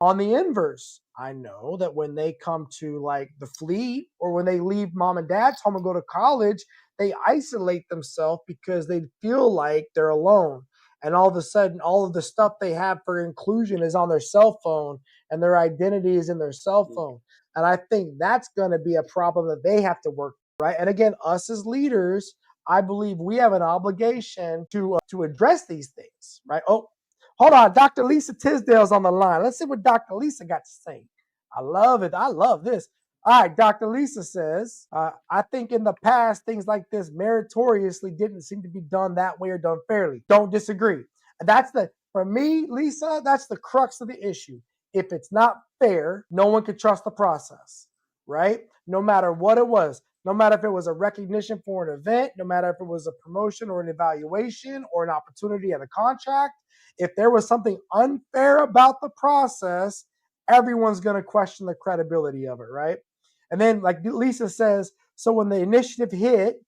On the inverse, I know that when they come to like the fleet or when they leave mom and dad's home and go to college, they isolate themselves because they feel like they're alone. And all of a sudden, all of the stuff they have for inclusion is on their cell phone and their identity is in their cell phone. And I think that's going to be a problem that they have to work, right? And again, us as leaders, I believe we have an obligation to address these things, right? Oh, hold on. Dr. Lisa Tisdale's on the line. Let's see what Dr. Lisa got to say. I love it. I love this. All right, Dr. Lisa says, I think in the past, things like this meritoriously didn't seem to be done that way or done fairly. Don't disagree. For me, Lisa, that's the crux of the issue. If it's not fair, no one can trust the process, right? No matter what it was, no matter if it was a recognition for an event, no matter if it was a promotion or an evaluation or an opportunity at a contract, if there was something unfair about the process, everyone's going to question the credibility of it, right? And then, like Lisa says, so when the initiative hit,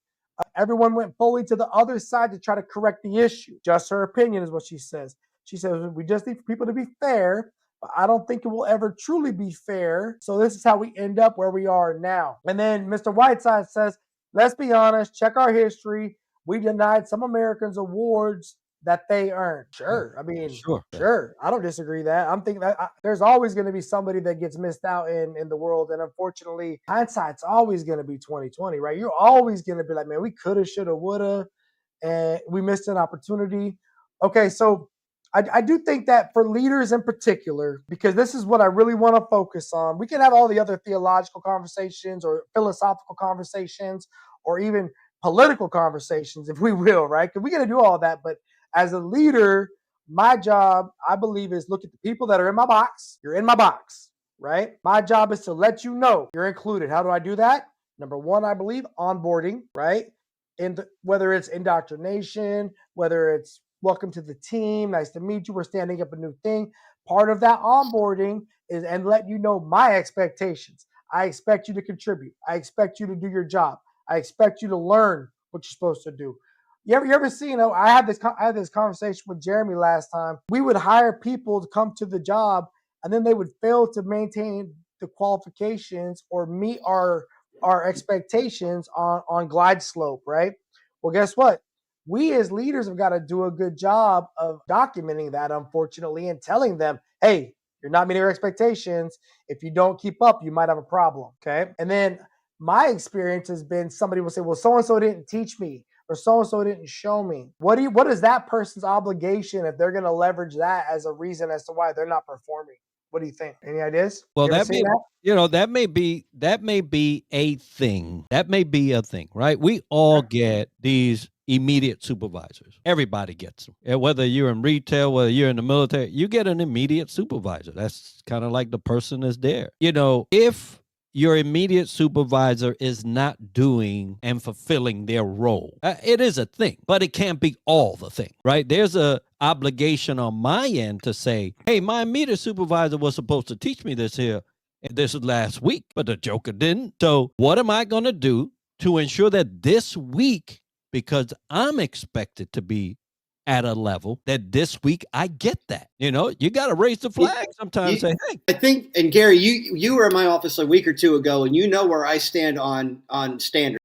everyone went fully to the other side to try to correct the issue. Just her opinion is what she says. She says, we just need for people to be fair, but I don't think it will ever truly be fair. So this is how we end up where we are now. And then Mr. Whiteside says, let's be honest, check our history. We denied some Americans awards that they earned. Sure. I mean, sure. I don't disagree that. I'm thinking that there's always going to be somebody that gets missed out in the world. And unfortunately, hindsight's always going to be 2020, right? You're always going to be like, man, we coulda, shoulda, woulda, and we missed an opportunity. Okay, so I do think that for leaders in particular, because this is what I really want to focus on, we can have all the other theological conversations or philosophical conversations or even political conversations, if we will, right? Because we got to do all that. But as a leader, my job, I believe, is look at the people that are in my box. You're in my box, right? My job is to let you know you're included. How do I do that? Number one, I believe onboarding, right? Whether it's indoctrination, whether it's welcome to the team, nice to meet you, we're standing up a new thing. Part of that onboarding is and let you know my expectations. I expect you to contribute. I expect you to do your job. I expect you to learn what you're supposed to do. You ever seen? I had this conversation with Jeremy last time. We would hire people to come to the job, and then they would fail to maintain the qualifications or meet our expectations on glide slope, right? Well, guess what? We as leaders have got to do a good job of documenting that, unfortunately, and telling them, hey, you're not meeting your expectations. If you don't keep up, you might have a problem, okay? And then my experience has been somebody will say, well, so-and-so didn't teach me or so-and-so didn't show me. What is that person's obligation if they're going to leverage that as a reason as to why they're not performing? What do you think? Any ideas? Well, that may be a thing. That may be a thing, right? We all get these immediate supervisors. Everybody gets them. Whether you're in retail, whether you're in the military, you get an immediate supervisor. That's kind of like the person that's there. If your immediate supervisor is not doing and fulfilling their role, it is a thing, but it can't be all the thing, right? There's a obligation on my end to say, hey, my immediate supervisor was supposed to teach me this last week, but the joker didn't. So what am I going to do to ensure that this week, because I'm expected to be at a level that this week I get that? You got to raise the flag sometimes. Say, hey. I think, and Gary, you were in my office a week or two ago, and you know where I stand on standards.